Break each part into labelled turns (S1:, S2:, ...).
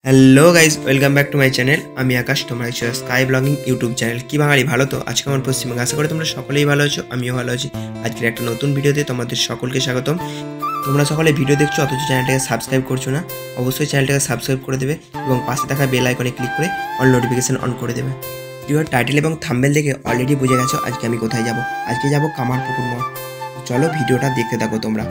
S1: Hello guys, welcome back to my channel. আমি আকাশ, তোমরা দেখছো স্কাই ব্লগিং ইউটিউব চ্যানেল। কি বাঙালি, ভালো তো? আজকে আমার পশ্চিমবঙ্গ, আশা করি তোমরা সকলেই ভালো আছো, আমিও ভালো আছি। আজকের একটা নতুন ভিডিওতে তোমাদের সকলকে স্বাগতম। তোমরা সকলে ভিডিও দেখছো অথচ চ্যানেলটাকে সাবস্ক্রাইব করছো না। অবশ্যই চ্যানেলটাকে সাবস্ক্রাইব করে দেবে এবং পাশে থাকা বেল আইকনে ক্লিক করে অল নোটিফিকেশন অন করে দেবে। ভিডিওর টাইটেল এবং থাম্বনেল দেখে অলরেডি বুঝে গেছো আজকে আমি কোথায় যাব। আজকে যাব কামারপুকুর মোড়। চলো ভিডিওটা দেখতে থাকো তোমরা।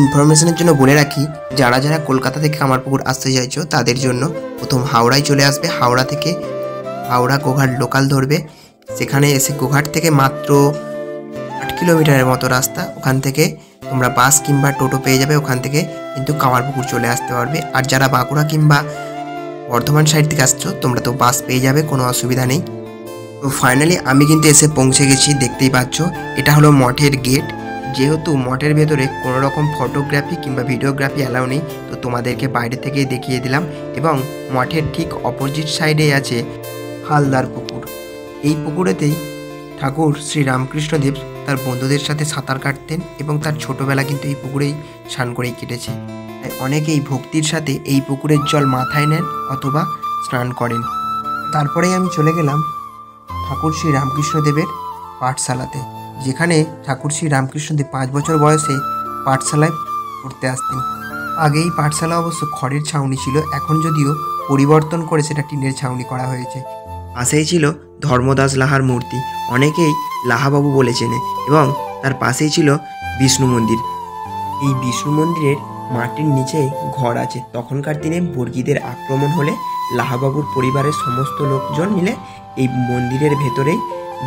S1: ইনফরমেশনের জন্য বলে রাখি, যারা যারা কলকাতা থেকে কামারপুকুর আসতে চাইছো তাদের জন্য প্রথম হাওড়ায় চলে আসবে। হাওড়া থেকে হাওড়া গোঘাট লোকাল ধরবে। সেখানে এসে গোঘাট থেকে মাত্র 8 কিলোমিটারের মতো রাস্তা। ওখান থেকে তোমরা বাস কিংবা টোটো পেয়ে যাবে। ওখান থেকে কিন্তু কামারপুকুর চলে আসতে পারবে। আর যারা বাঁকুড়া কিংবা বর্ধমান সাইড থেকে আসছো তোমরা তো বাস পেয়ে যাবে, কোনো অসুবিধা নেই। তো ফাইনালি আমি কিন্তু এসে পৌঁছে গেছি, দেখতেই পাচ্ছ। এটা হলো মঠের গেট। যেহেতু মঠের ভেতরে কোনো রকম ফটোগ্রাফি কিংবা ভিডিওগ্রাফি অ্যালাউ নেই, তো তোমাদেরকে বাইরে থেকেই দেখিয়ে দিলাম। এবং মঠের ঠিক অপোজিট সাইডে আছে হালদার পুকুর। এই পুকুরেতেই ঠাকুর শ্রী রামকৃষ্ণদেব তার বন্ধুদের সাথে সাঁতার কাটতেন এবং তার ছোটোবেলা কিন্তু এই পুকুরেই স্নান করেই কেটেছে। তাই অনেকেই ভক্তির সাথে এই পুকুরের জল মাথায় নেন অথবা স্নান করেন। তারপরেই আমি চলে গেলাম ঠাকুর শ্রী রামকৃষ্ণদেবের পাঠশালাতে, যেখানে ঠাকুর শ্রী রামকৃষ্ণদেব 5 বছর বয়সে পাঠশালায় পড়তে আসতেন। আগে এই পাঠশালা অবশ্য খড়ের ছাউনি ছিল, এখন যদিও পরিবর্তন করে সেটা টিনের ছাউনি করা হয়েছে। পাশেই ছিল ধর্মদাস লাহার মূর্তি, অনেকেই লাহাবাবু বলে চেনে, এবং তার পাশেই ছিল বিষ্ণু মন্দির। এই বিষ্ণু মন্দিরের মাটির নিচে ঘর আছে। তখনকার দিনে বর্গীদের আক্রমণ হলে লাহাবাবুর পরিবারের সমস্ত লোকজন মিলে এই মন্দিরের ভেতরেই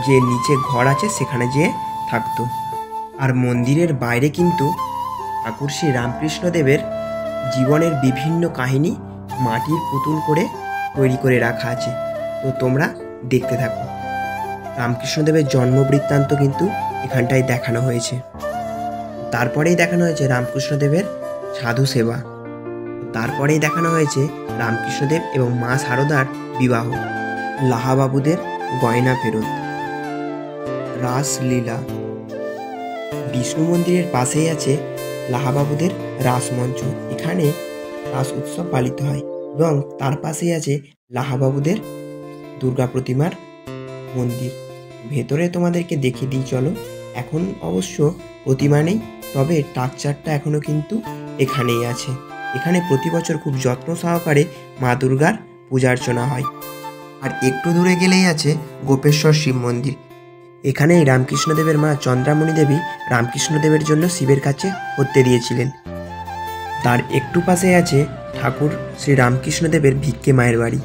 S1: যে নিচে ঘর আছে সেখানে যেয়ে থাকতো। আর মন্দিরের বাইরে কিন্তু ঠাকুর শ্রী রামকৃষ্ণদেবের জীবনের বিভিন্ন কাহিনী মাটির পুতুল করে তৈরি করে রাখা আছে। তো তোমরা দেখতে থাকো। রামকৃষ্ণদেবের জন্ম বৃত্তান্ত কিন্তু এখানটায় দেখানো হয়েছে। তারপরেই দেখানো হয়েছে রামকৃষ্ণদেবের সাধু সেবা। তারপরেই দেখানো হয়েছে রামকৃষ্ণদেব এবং মা শারদার বিবাহ, লাহাবাবুদের গয়না ফেরত, রাসলীলা। বিষ্ণু মন্দিরের পাশেই আছে লাহাবাবুদের রাসমঞ্চ। এখানে রাস উৎসব পালিত হয়। এবং তার পাশেই আছে লাহাবাবুদের দুর্গা প্রতিমার মন্দির। ভেতরে তোমাদেরকে দেখিয়ে দিই চলো। এখন অবশ্য প্রতিমা নেই, তবে স্ট্রাকচারটা এখনও কিন্তু এখানেই আছে। এখানে প্রতি বছর খুব যত্ন সহকারে মা দুর্গার পূজা অর্চনা হয়। আর একটু দূরে গেলেই আছে গোপেশ্বর শিব মন্দির। এখানেই রামকৃষ্ণদেবের মা চন্দ্রামণি দেবী রামকৃষ্ণদেবের জন্য শিবের কাছে হত্যে দিয়েছিলেন। তার একটু পাশে আছে ঠাকুর শ্রী রামকৃষ্ণদেবের ভিক্ষে মায়ের বাড়ি।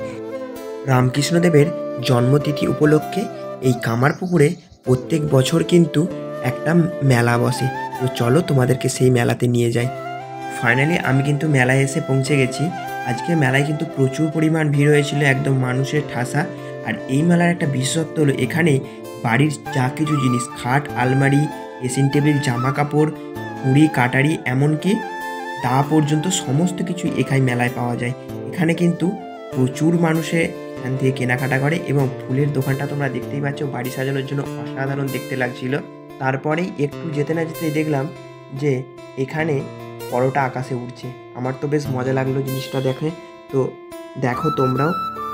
S1: রামকৃষ্ণদেবের জন্মতিথি উপলক্ষে এই কামারপুকুরে প্রত্যেক বছর কিন্তু একটা মেলা বসে। তো চলো তোমাদেরকে সেই মেলাতে নিয়ে যাই। ফাইনালি আমি কিন্তু মেলায় এসে পৌঁছে গেছি। আজকে মেলায় কিন্তু প্রচুর পরিমাণ ভিড় হয়েছিল, একদম মানুষের ঠাসা। আর এই মেলার একটা বিশেষত্ব হলো এখানে বাড়ির যা কিছু জিনিস, খাট, আলমারি, ড্রেসিং টেবিল, জামা কাপড়, কুড়ি, কাটারি, এমনকি দা পর্যন্ত সমস্ত কিছু এখানে মেলায় পাওয়া যায়। এখানে কিন্তু প্রচুর মানুষে এখান থেকে কেনাকাটা করে। এবং ফুলের দোকানটা তোমরা দেখতেই পাচ্ছ, বাড়ি সাজানোর জন্য অসাধারণ দেখতে লাগছিল। তারপরেই একটু যেতে না যেতেই দেখলাম যে এখানে পরোটা আকাশে উঠছে। আমার তো বেশ মজা লাগলো জিনিসটা দেখে। তো দেখো তোমরাও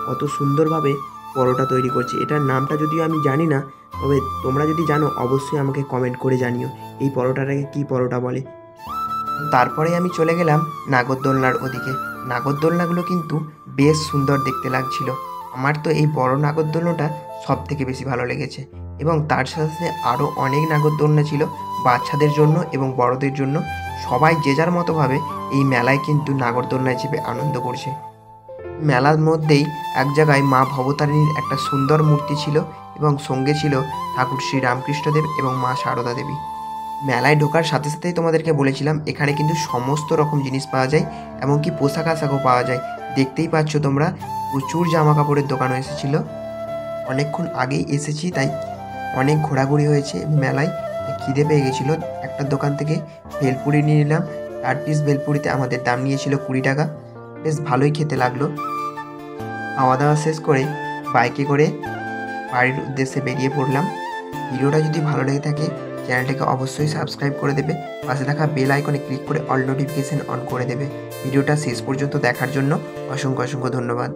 S1: কত সুন্দরভাবে পরোটা তৈরি করছে। এটার নামটা যদিও আমি জানি না, তবে তোমরা যদি জানো অবশ্যই আমাকে কমেন্ট করে জানিও এই পরোটাটাকে কী পরোটা বলে। তারপরে আমি চলে গেলাম নাগরদোলনার ওদিকে। নাগরদোলনাগুলো কিন্তু বেশ সুন্দর দেখতে লাগছিল। আমার তো এই বড় নাগরদোলনাটা সব থেকে বেশি ভালো লেগেছে। এবং তার সাথে সাথে আরও অনেক নাগরদোলনা ছিল বাচ্চাদের জন্য এবং বড়দের জন্য। সবাই যে যার মতোভাবে এই মেলায় কিন্তু নাগরদোলনায় চেপে আনন্দ করছে। মেলার মধ্যেই এক জায়গায় মা ভবতারিণীর একটা সুন্দর মূর্তি ছিল এবং সঙ্গে ছিল ঠাকুর শ্রী রামকৃষ্ণদেব এবং মা শারদা দেবী। মেলায় ঢোকার সাথে সাথেই তোমাদেরকে বলেছিলাম এখানে কিন্তু সমস্ত রকম জিনিস পাওয়া যায়, এমনকি পোশাক আশাকও পাওয়া যায়। দেখতেই পাচ্ছ তোমরা, প্রচুর জামা কাপড়ের দোকানও এসেছিল। অনেকক্ষণ আগেই এসেছি তাই অনেক ঘোরাঘুরি হয়েছে মেলায়। খিদে পেয়ে গেছিলো। একটা দোকান থেকে ভেলপুরি নিয়ে নিলাম। 4 পিস ভেলপুরিতে আমাদের দাম নিয়েছিল 20 টাকা। বেশ ভালোই খেতে লাগলো। খাওয়া দাওয়া শেষ করে বাইকে করে বাড়ির উদ্দেশ্যে বেরিয়ে পড়লাম। ভিডিওটা যদি ভালো লেগে থাকে চ্যানেলটাকে অবশ্যই সাবস্ক্রাইব করে দেবে, পাশে থাকা বেল আইকনে ক্লিক করে অল নোটিফিকেশন অন করে দেবে। ভিডিওটা শেষ পর্যন্ত দেখার জন্য অসংখ্য অসংখ্য ধন্যবাদ।